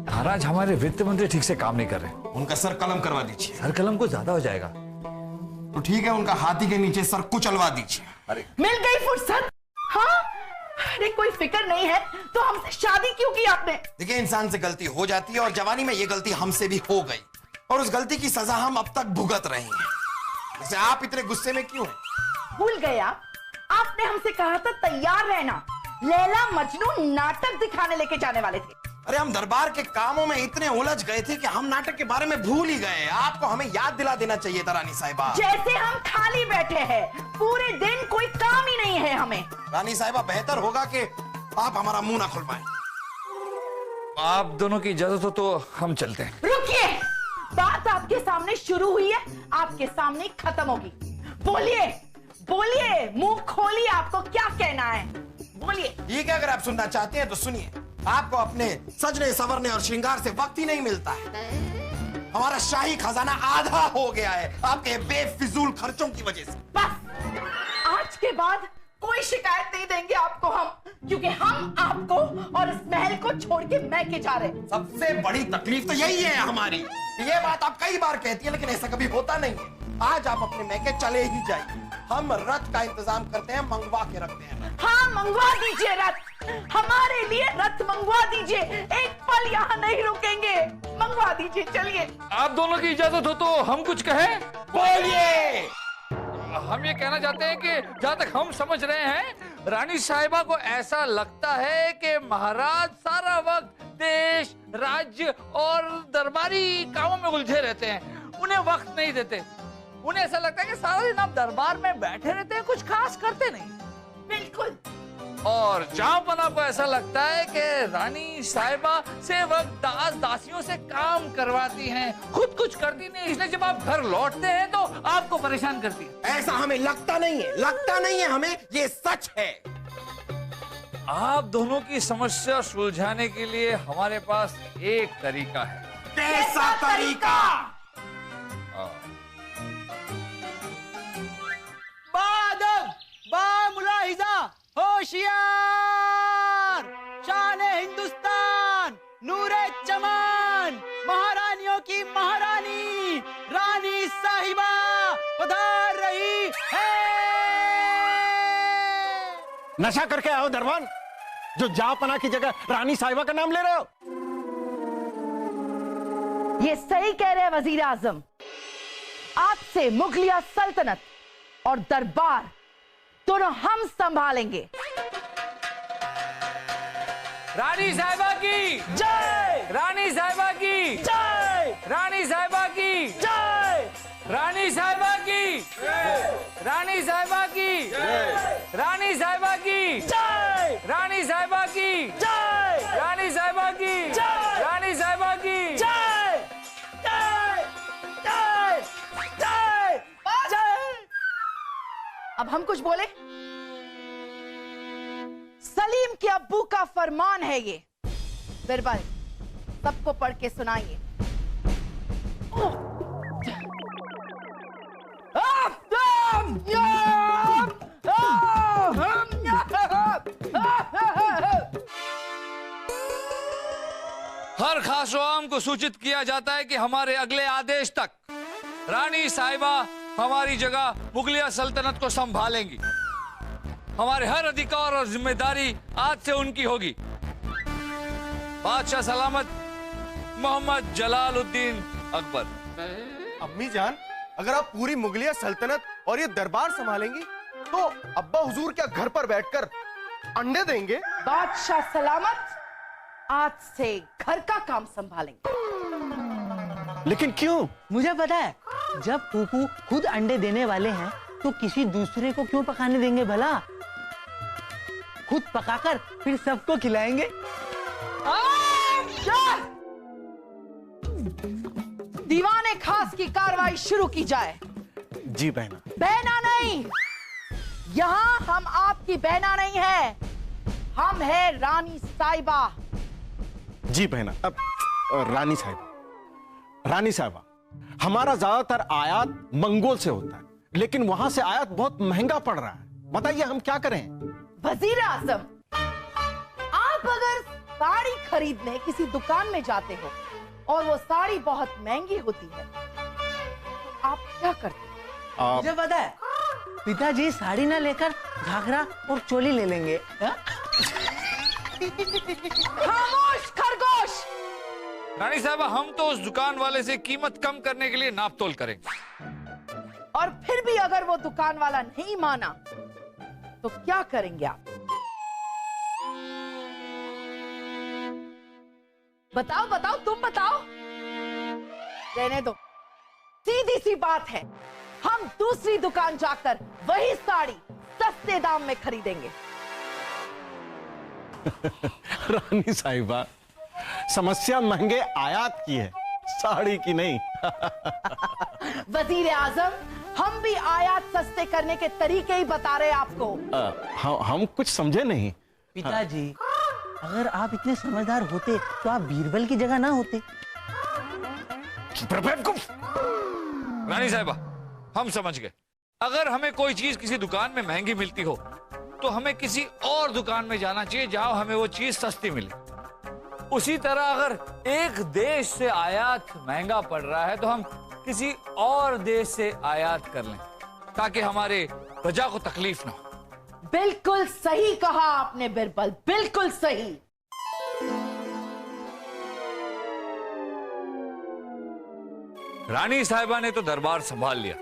महाराज, हमारे वित्त मंत्री ठीक से काम नहीं कर रहे। उनका सर कलम करवा दीजिए। सर कलम को ज्यादा हो जाएगा। तो ठीक है, उनका हाथी के नीचे सर कुचलवा दीजिए। अरे मिल गई फुर्सत। हाँ, अरे कोई फिक्र नहीं है तो हमसे शादी क्यों की आपने? देखिए, इंसान से गलती हो जाती है और जवानी में ये गलती हमसे भी हो गई और उस गलती की सजा हम अब तक भुगत रहे हैं। वैसे आप इतने गुस्से में क्यों हैं? भूल गए आप? आपने हमसे कहा था तैयार रहना, लैला मजनू नाटक दिखाने लेके जाने वाले थे। अरे हम दरबार के कामों में इतने उलझ गए थे कि हम नाटक के बारे में भूल ही गए। आपको हमें याद दिला देना चाहिए था रानी साहिबा। जैसे हम खाली बैठे हैं, पूरे दिन कोई काम ही नहीं है हमें। रानी साहिबा, बेहतर होगा कि आप हमारा मुंह ना खुलवाएं। आप दोनों की इजाजत हो तो हम चलते हैं। रुकिए, बात आपके सामने शुरू हुई है, आपके सामने खत्म होगी। बोलिए बोलिए, मुंह खोलिए, आपको क्या कहना है? बोलिए। ठीक है, अगर आप सुनना चाहते हैं तो सुनिए। आपको अपने सजने संवरने और श्रृंगार से वक्त ही नहीं मिलता है। हमारा शाही खजाना आधा हो गया है आपके बेफिजूल खर्चों की वजह से। बस, आज के बाद कोई शिकायत नहीं देंगे आपको हम, क्योंकि हम आपको और इस महल को छोड़ के मैके जा रहे हैं। सबसे बड़ी तकलीफ तो यही है हमारी। ये बात आप कई बार कहती है, लेकिन ऐसा कभी होता नहीं है। आज आप अपने मैके चले ही जाइए। हम रथ का इंतजाम करते हैं, मंगवा के रखते हैं। हाँ, मंगवा दीजिए रथ, हमारे लिए रथ मंगवा दीजिए। एक पल यहाँ नहीं रुकेंगे, मंगवा दीजिए। चलिए। आप दोनों की इजाजत हो तो हम कुछ कहें? बोलिए। हम ये कहना चाहते हैं कि जहाँ तक हम समझ रहे हैं, रानी साहिबा को ऐसा लगता है कि महाराज सारा वक्त देश, राज्य और दरबारी कामों में उलझे रहते हैं, उन्हें वक्त नहीं देते। उन्हें ऐसा लगता है कि सारा दिन आप दरबार में बैठे रहते हैं, कुछ खास करते नहीं। बिल्कुल। और जहाँपना को ऐसा लगता है कि रानी साहिबा से वक्त दास दासियों से काम करवाती हैं, खुद कुछ करती नहीं, इसलिए जब आप घर लौटते हैं तो आपको परेशान करती है। ऐसा हमें लगता नहीं है, लगता नहीं है हमें, ये सच है। आप दोनों की समस्या सुलझाने के लिए हमारे पास एक तरीका है। कैसा तरीका? मुलाहिजा, होशियार, शान-ए हिंदुस्तान, नूरे चमन, महारानियों की महारानी रानी साहिबा पधार रही है। नशा करके आओ दरबान, जो जापना की जगह रानी साहिबा का नाम ले रहे हो। ये सही कह रहे हैं वजीर आजम। आज से मुगलिया सल्तनत और दरबार दोनों हम संभालेंगे। रानी साहिबा की जय, रानी साहिबा की जय, रानी साहिबा की जय, रानी साहिबा की रानी साहिबा की रानी साहिबा की जय, रानी साहिबा की जय, रानी साहिबा की जय, रानी साहिबा की जय, जय, जय, जय, जय। अब हम कुछ बोले? सलीम के अब्बू का फरमान है ये। बिरबल, सबको पढ़ के सुनाइए। हर खास आम को सूचित किया जाता है कि हमारे अगले आदेश तक रानी साहिबा हमारी जगह मुगलिया सल्तनत को संभालेंगी। हमारे हर अधिकार और जिम्मेदारी आज से उनकी होगी। बादशाह सलामत, मोहम्मद जलालुद्दीन अकबर। अम्मी जान, अगर आप पूरी मुगलिया सल्तनत और ये दरबार संभालेंगी तो अब्बा हुजूर क्या घर पर बैठकर अंडे देंगे? बादशाह सलामत आज से घर का काम संभालेंगे। लेकिन क्यों? मुझे पता है, जब फूफू खुद अंडे देने वाले हैं तो किसी दूसरे को क्यों पकाने देंगे भला? खुद पकाकर फिर सबको खिलाएंगे। दीवाने खास की कार्रवाई शुरू की जाए। जी बहना। बहना नहीं, यहाँ हम आपकी बहना नहीं है, हम है रानी साहिबा। जी बहना। अब रानी साहिबा, हमारा ज्यादातर आयात मंगोल से होता है, लेकिन वहां से आयात बहुत महंगा पड़ रहा है, बताइए हम क्या करें? वजीर आजम, आप अगर साड़ी खरीदने किसी दुकान में जाते हो और वो साड़ी बहुत महंगी होती है, आप क्या करते हो? मुझे पता है, पिताजी साड़ी ना लेकर घाघरा और चोली ले लेंगे। खामोश खरगोश! रानी साहबा, हम तो उस दुकान वाले से कीमत कम करने के लिए नाप तोल करेंगे। और फिर भी अगर वो दुकान वाला नहीं माना तो क्या करेंगे आप? बताओ बताओ, तुम बताओ। रहने दो, सीधी सी बात है, हम दूसरी दुकान जाकर वही साड़ी सस्ते दाम में खरीदेंगे। रानी साहिबा, समस्या महंगे आयात की है, साड़ी की नहीं। वजीर आजम, हम भी आयात सस्ते करने के तरीके ही बता रहे हैं आपको। हम कुछ समझे नहीं। पिताजी, अगर आप इतने समझदार होते तो आप बीरबल की जगह ना होते। रानी साहबा, हम समझ गए। अगर हमें कोई चीज किसी दुकान में महंगी मिलती हो तो हमें किसी और दुकान में जाना चाहिए जहां हमें वो चीज सस्ती मिले। उसी तरह अगर एक देश से आयात महंगा पड़ रहा है तो हम किसी और देश से आयात कर लें ताकि हमारे प्रजा को तकलीफ ना हो। बिल्कुल सही कहा आपने बिरबल, बिल्कुल सही। रानी साहिबा ने तो दरबार संभाल लिया,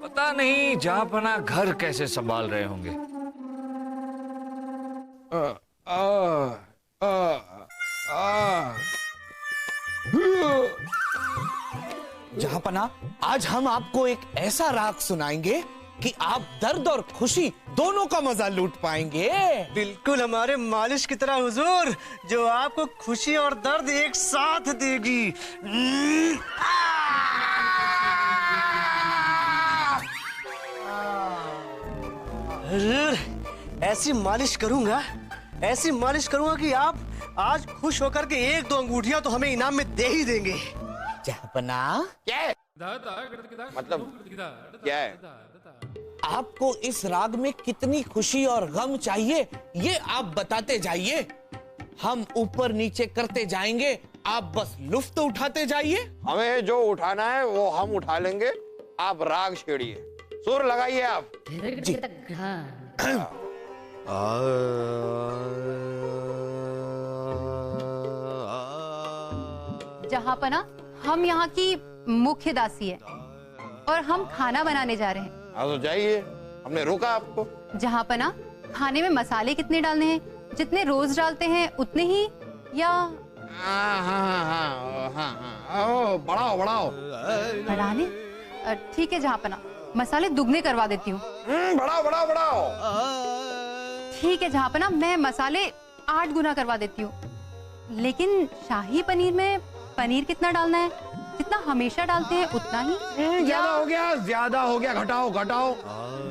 पता नहीं जहांपना घर कैसे संभाल रहे होंगे। जहांपना, आज हम आपको एक ऐसा राग सुनाएंगे कि आप दर्द और खुशी दोनों का मजा लूट पाएंगे। बिल्कुल हमारे मालिश की तरह हुजूर, जो आपको खुशी और दर्द एक साथ देगी। हुजूर, ऐसी मालिश करूंगा कि आप आज खुश होकर के एक दो अंगूठियां तो हमें इनाम में दे ही देंगे। जहांपना, क्या है? मतलब क्या है? आपको इस राग में कितनी खुशी और गम चाहिए ये आप बताते जाइए, हम ऊपर नीचे करते जाएंगे, आप बस लुफ्त उठाते जाइए। हमें जो उठाना है वो हम उठा लेंगे, आप राग छेड़िए, सुर लगाइए आप। जी। जहांपना, हम यहाँ की मुख्य दासी है और हम खाना बनाने जा रहे हैं। हाँ तो जाइए, हमने रोका आपको। जहांपना, खाने में मसाले कितने डालने हैं? जितने रोज डालते हैं उतने ही, या बढ़ाओ बढ़ाओ। बढ़ाने? ठीक है जहांपना, मसाले दुगने करवा देती हूँ। बढ़ाओ बढ़ाओ बढ़ाओ। ठीक है जहांपना, मैं मसाले 8 गुना करवा देती हूँ। लेकिन शाही पनीर में पनीर कितना डालना है? जितना हमेशा डालते हैं उतना ही? ज्यादा हो गया, ज्यादा हो गया, घटाओ घटाओ।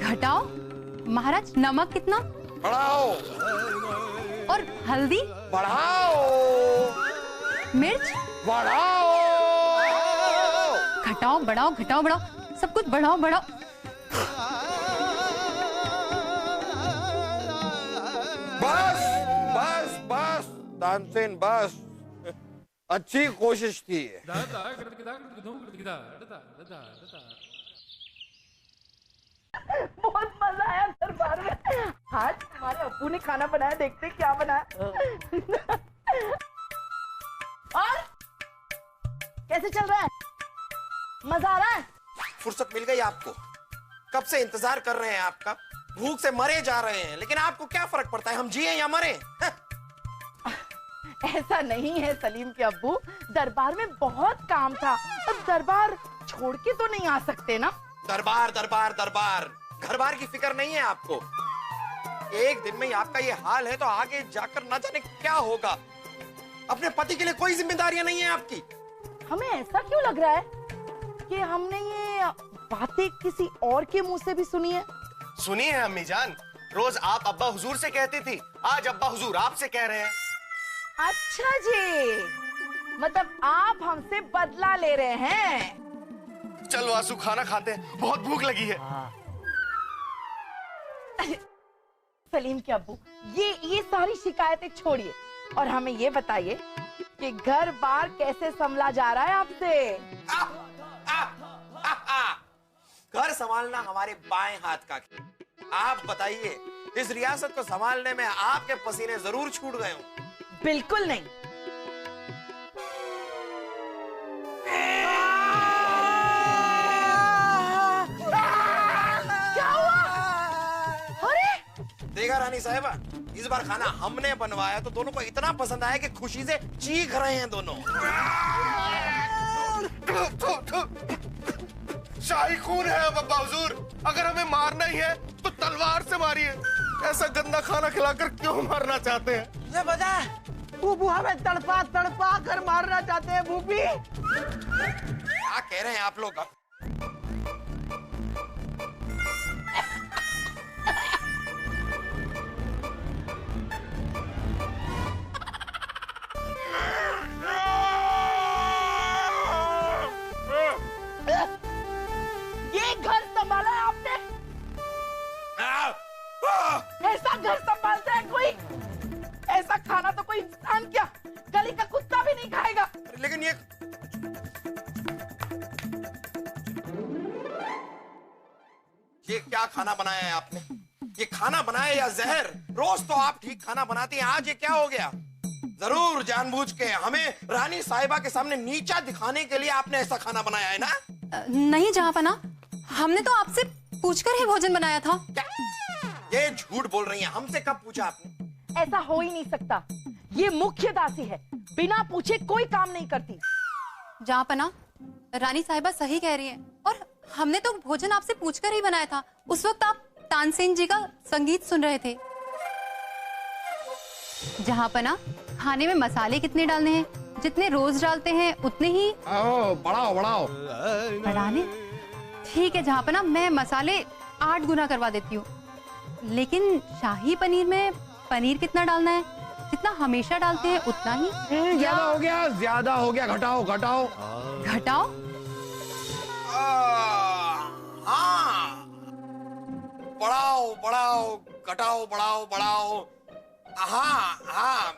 घटाओ? महाराज, नमक कितना? बढ़ाओ। और हल्दी? बढ़ाओ। मिर्च? बढ़ाओ। घटाओ बढ़ाओ घटाओ बढ़ाओ, सब कुछ बढ़ाओ बढ़ाओ। बस बस बस तानसेन, बस, अच्छी कोशिश थी। बहुत मजा आया दरबार में। आज हमारे अब्बू ने खाना बनाया, देखते क्या बनाया। और कैसे चल रहा है? मजा आ रहा है? फुर्सत मिल गई आपको? कब से इंतजार कर रहे हैं आपका, भूख से मरे जा रहे हैं, लेकिन आपको क्या फर्क पड़ता है हम जिए या मरे? ऐसा नहीं है सलीम के अब्बू, दरबार में बहुत काम था, अब दरबार छोड़ के तो नहीं आ सकते ना। दरबार दरबार दरबार, घर बार की फिक्र नहीं है आपको। एक दिन में ही आपका ये हाल है तो आगे जाकर ना जाने क्या होगा। अपने पति के लिए कोई जिम्मेदारियां नहीं है आपकी। हमें ऐसा क्यों लग रहा है कि हमने ये बातें किसी और के मुंह से भी सुनी है? सुनिए अम्मी जान, रोज आप अब्बा हुजूर से कहती थी, आज अब्बा हुजूर आपसे कह रहे हैं। अच्छा जी, मतलब आप हमसे बदला ले रहे हैं। चल वासु, खाना खाते हैं, बहुत भूख लगी है। सलीम के अब्बू, ये सारी शिकायतें छोड़िए और हमें ये बताइए कि घर बार कैसे संभला जा रहा है आपसे? घर संभालना हमारे बाएं हाथ का खेल। आप बताइए, इस रियासत को संभालने में आपके पसीने जरूर छूट गए हों। बिल्कुल नहीं। क्या हुआ? अरे देखा रानी साहिबा, इस बार खाना हमने बनवाया तो दोनों को इतना पसंद आया कि खुशी से चीख रहे हैं दोनों। शाही खून है अब अब्बा हुजूर, अगर हमें मारना ही है तो तलवार से मारिए। ऐसा गंदा खाना खिलाकर क्यों मारना चाहते हैं? मुझे पता है, फूफू हमें तड़पा तड़पा कर मारना चाहते हैं। फूफी, क्या कह रहे हैं आप लोग? ये घर संभाला है आपने? ऐसा घर संभालता है कोई? ऐसा खाना तो कोई इंसान क्या, गली का कुत्ता भी नहीं खाएगा। लेकिन ये क्या खाना बनाया है आपने? ये खाना बनाया या जहर? रोज तो आप ठीक खाना बनाती हैं, आज ये क्या हो गया? जरूर जानबूझ के हमें रानी साहिबा के सामने नीचा दिखाने के लिए आपने ऐसा खाना बनाया है ना? नहीं जहाँपना, हमने तो आपसे पूछकर ही भोजन बनाया था। क्या? ये झूठ बोल रही हैं, हमसे कब पूछा आपने? ऐसा हो ही नहीं सकता, ये मुख्य दासी है, बिना पूछे कोई काम नहीं करती। जहाँपना, रानी साहिबा सही कह रही है, और हमने तो भोजन आपसे पूछकर ही बनाया था। उस वक्त आप तानसेन जी का संगीत सुन रहे थे। जहाँपना, खाने में मसाले कितने डालने हैं? जितने रोज डालते हैं उतने ही। बढ़ाओ बढ़ाओ। बढ़ाने? ठीक है जहाँपना, मैं मसाले 8 गुना करवा देती हूँ। लेकिन शाही पनीर में पनीर कितना डालना है? जितना हमेशा डालते हैं उतना ही। ज्यादा हो गया, ज्यादा हो गया, घटाओ घटाओ। घटाओ? हाँ, बढ़ाओ बढ़ाओ, घटाओ बढ़ाओ बढ़ाओ। हाँ हाँ,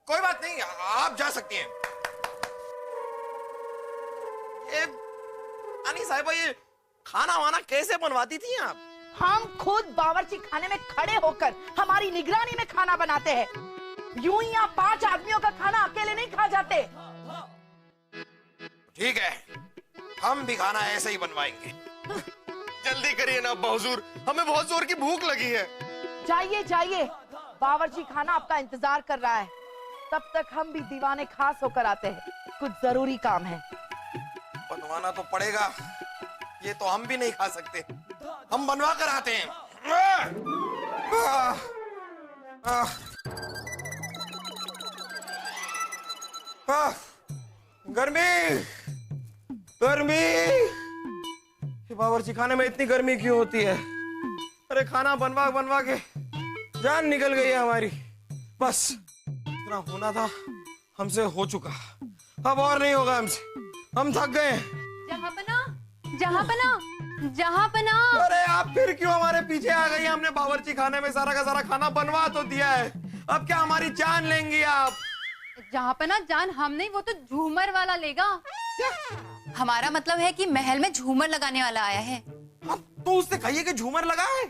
कोई बात नहीं, आप जा सकती हैं। ये रानी साहिबा, ये खाना वाना कैसे बनवाती थी आप? हम खुद बावर्ची खाने में खड़े होकर हमारी निगरानी में खाना बनाते हैं। यूं ही आप 5 आदमियों का खाना अकेले नहीं खा जाते। ठीक है, हम भी खाना ऐसे ही बनवाएंगे। जल्दी करिए ना अब्बा हुजूर, हमें बहुत जोर की भूख लगी है। जाइए जाइए, बावर्ची खाना आपका इंतजार कर रहा है। तब तक हम भी दीवाने खास होकर आते हैं, कुछ जरूरी काम है। बनवाना तो पड़ेगा, ये तो हम भी नहीं खा सकते, हम बनवा कर आते हैं। गर्मी गर्मी, बावर्ची खाने में इतनी गर्मी क्यों होती है? अरे खाना बनवा बनवा के जान निकल गई है हमारी। बस इतना होना था हमसे हो चुका, अब और नहीं होगा हमसे, हम थक गए। जहाँपना, जहाँपना, जहाँपना। अरे आप फिर क्यों हमारे पीछे आ गई? हमने बावर्ची खाने में सारा का सारा खाना बनवा तो दिया है, अब क्या हमारी जान लेंगी आप? जहाँपना, जान हम नहीं, वो तो झूमर वाला लेगा। हमारा मतलब है कि महल में झूमर लगाने वाला आया है। तो उससे कहिए कि झूमर लगाए,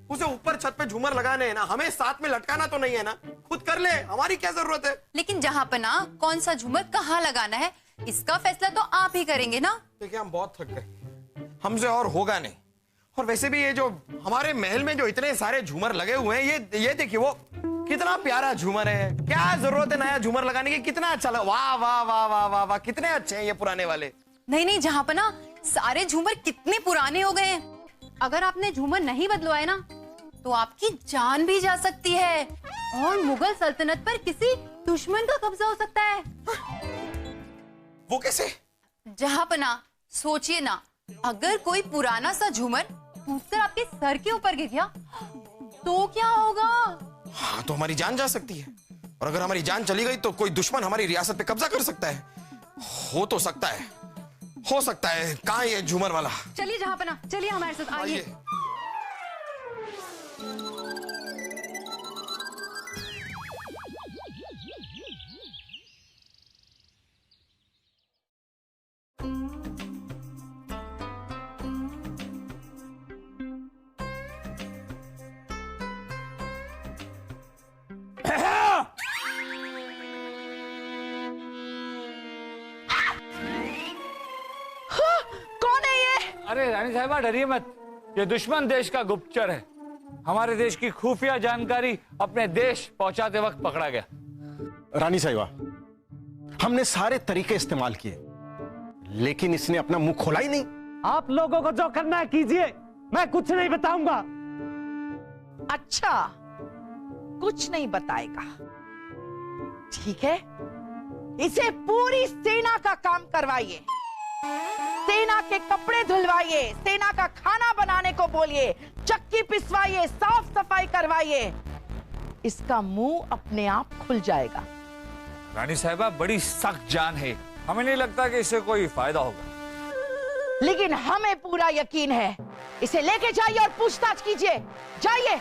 उसे ऊपर छत पे झूमर लगाने हैं ना, हमें साथ में लटकाना तो नहीं है ना, खुद कर ले, हमारी क्या जरूरत है? लेकिन जहाँपना, कौन सा झूमर कहाँ लगाना है इसका फैसला तो आप ही करेंगे ना। देखिए हम बहुत थक गए, हमसे और होगा नहीं। और वैसे भी ये जो हमारे महल में जो इतने सारे झूमर लगे हुए हैं, ये देखिए वो कितना प्यारा झूमर है, क्या जरूरत है नया झूमर लगाने की? कितना अच्छा लगा, वाह वाह वाह वाह वाह वाह, कितने अच्छे हैं ये पुराने वाले। नहीं नहीं जहाँपना, सारे झूमर कितने पुराने हो गए हैं। अगर आपने झूमर नहीं बदलवाए ना तो आपकी जान भी जा सकती है और मुगल सल्तनत पर किसी दुश्मन का कब्जा हो सकता है। वो कैसे? जहाँपना, सोचिए ना, अगर कोई पुराना सा झूमर टूटकर आपके सर के ऊपर गिर गया तो क्या होगा? हाँ, तो हमारी जान जा सकती है, और अगर हमारी जान चली गई तो कोई दुश्मन हमारी रियासत पे कब्जा कर सकता है। हो तो सकता है, हो सकता है। कहाँ है ये झूमर वाला? चलिए जहाँपना, चलिए हमारे साथ, आइए। अरे रानी साहिबा डरिए मत, ये दुश्मन देश का गुप्तचर है। हमारे देश की खुफिया जानकारी अपने देश पहुंचाते वक्त पकड़ा गया। रानी साहिबा, हमने सारे तरीके इस्तेमाल किए, लेकिन इसने अपना मुंह खोला ही नहीं। आप लोगों को जो करना है कीजिए, मैं कुछ नहीं बताऊंगा। अच्छा, कुछ नहीं बताएगा, ठीक है। इसे पूरी सेना का काम करवाइए, सेना के कपड़े धुलवाइए, सेना का खाना बनाने को बोलिए, चक्की पिसवाइए, साफ सफाई करवाइए। इसका मुंह अपने आप खुल जाएगा। रानी साहिबा बड़ी सख्त जान है, हमें नहीं लगता कि इससे कोई फायदा होगा। लेकिन हमें पूरा यकीन है। इसे लेके जाइए और पूछताछ कीजिए, जाइए।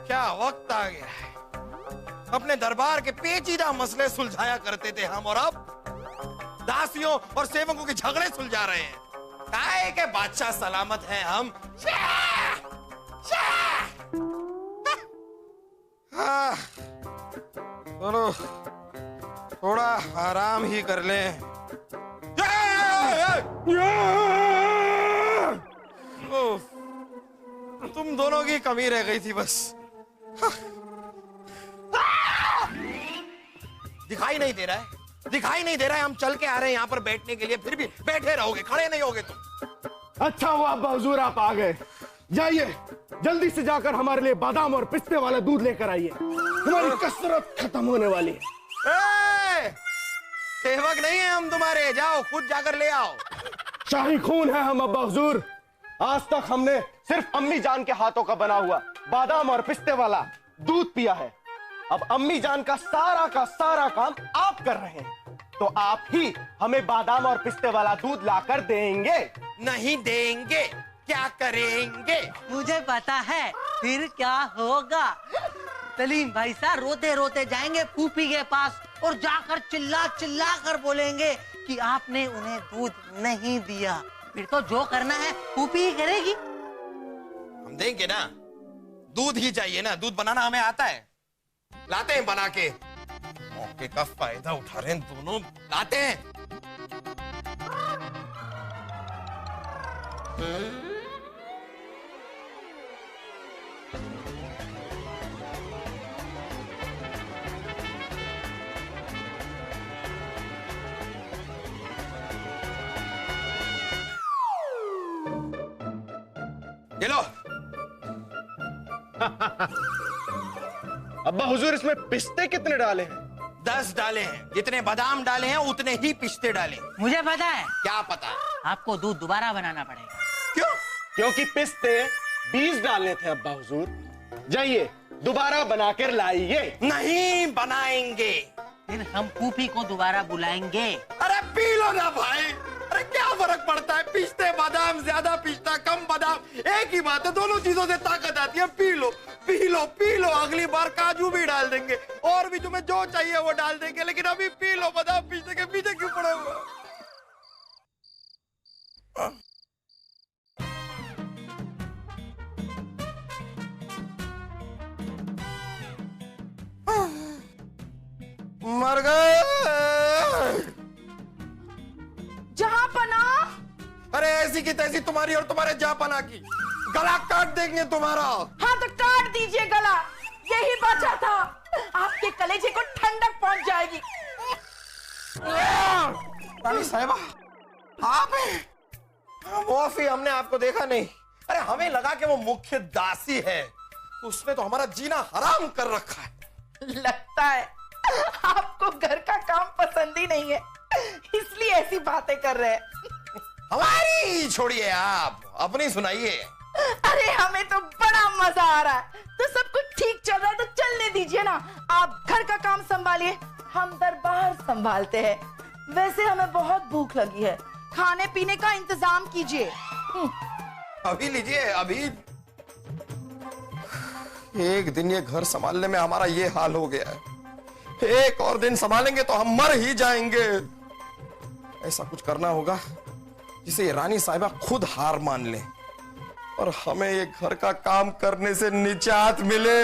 क्या वक्त आ गया है। अपने दरबार के पेचीदा मसले सुलझाया करते थे हम, और अब दासियों और सेवकों के झगड़े सुलझा रहे हैं। काहे के बादशाह सलामत हैं हम। चलो थोड़ा आराम ही कर लें। तुम दोनों की कमी रह गई थी बस। दिखाई नहीं दे रहा है, दिखाई नहीं दे रहा है। हम चल के आ रहे हैं यहाँ पर बैठने के लिए, फिर भी बैठे रहोगे, खड़े नहीं होगे तुम। अच्छा हुआ अब्बा हुजूर आप आ गए। जाइए जल्दी से जाकर हमारे लिए बादाम और पिस्ते वाला दूध लेकर आइए, हमारी कसरत खत्म होने वाली है। सेवक नहीं है हम तुम्हारे, जाओ खुद जाकर ले आओ। शाही खून है हम अब्बा हुजूर। आज तक हमने सिर्फ अम्मी जान के हाथों का बना हुआ बादाम और पिस्ते वाला दूध पिया है। अब अम्मी जान का सारा काम आप कर रहे हैं, तो आप ही हमें बादाम और पिस्ते वाला दूध लाकर देंगे। नहीं देंगे, क्या करेंगे? मुझे पता है फिर क्या होगा। सलीम भाई साहब रोते रोते जाएंगे फूफी के पास और जाकर चिल्ला चिल्ला कर बोलेंगे कि आपने उन्हें दूध नहीं दिया। फिर तो जो करना है फूफी ही करेगी। हम देंगे ना, दूध ही चाहिए ना, दूध बनाना हमें आता है, लाते हैं बना के। मौके का फायदा उठा रहे हैं दोनों, लाते हैं। ये लो। अब्बा हुजूर इसमें पिस्ते कितने डाले हैं? 10 डाले हैं। जितने बादाम डाले हैं उतने ही पिस्ते डाले। मुझे पता है। क्या पता है? आपको दूध दोबारा बनाना पड़ेगा। क्यों? क्योंकि पिस्ते 20 डालने थे अब्बा हुजूर। जाइए दोबारा बनाकर लाइए। नहीं बनाएंगे। फिर हम फूफी को दोबारा बुलाएंगे। अरे पी लो ना भाई, अरे क्या फर्क पड़ता है, पिस्ते बादाम, ज्यादा पिस्ता कम बादाम, एक ही बात है। दोनों चीजों से ताकत आती है। P low P low P low, अगली बार काजू भी डाल देंगे और भी तुम्हें जो चाहिए वो डाल देंगे, लेकिन अभी पी लो। बादाम पिस्ते के पीछे क्यों पड़े हुए? मर गए। जहाँपना। अरे ऐसी की तैसी तुम्हारी और तुम्हारे जहाँपना की, गला काट देंगे तुम्हारा। हाँ तो काट दीजिए गला, यही बचा था। आपके कलेजे को ठंडक पहुंच जाएगी। रानी साहिबा आप हैं? मौफी हमने आपको देखा नहीं। अरे हमें लगा कि वो मुख्य दासी है, उसने तो हमारा जीना हराम कर रखा है। लगता है आपको घर का काम पसंद ही नहीं है, इसलिए ऐसी बातें कर रहे हैं। हमारी छोड़िए, आप अपनी सुनाइए। अरे हमें तो बड़ा मजा आ रहा है। तो सब कुछ ठीक चल रहा है तो चलने दीजिए ना। आप घर का काम संभालिए, हम दरबार संभालते हैं। वैसे हमें बहुत भूख लगी है, खाने पीने का इंतजाम कीजिए। अभी लीजिए, अभी। एक दिन ये घर संभालने में हमारा ये हाल हो गया है, एक और दिन संभालेंगे तो हम मर ही जाएंगे। ऐसा कुछ करना होगा जिसे ये रानी साहिबा खुद हार मान ले और हमें ये घर का काम करने से निजात मिले।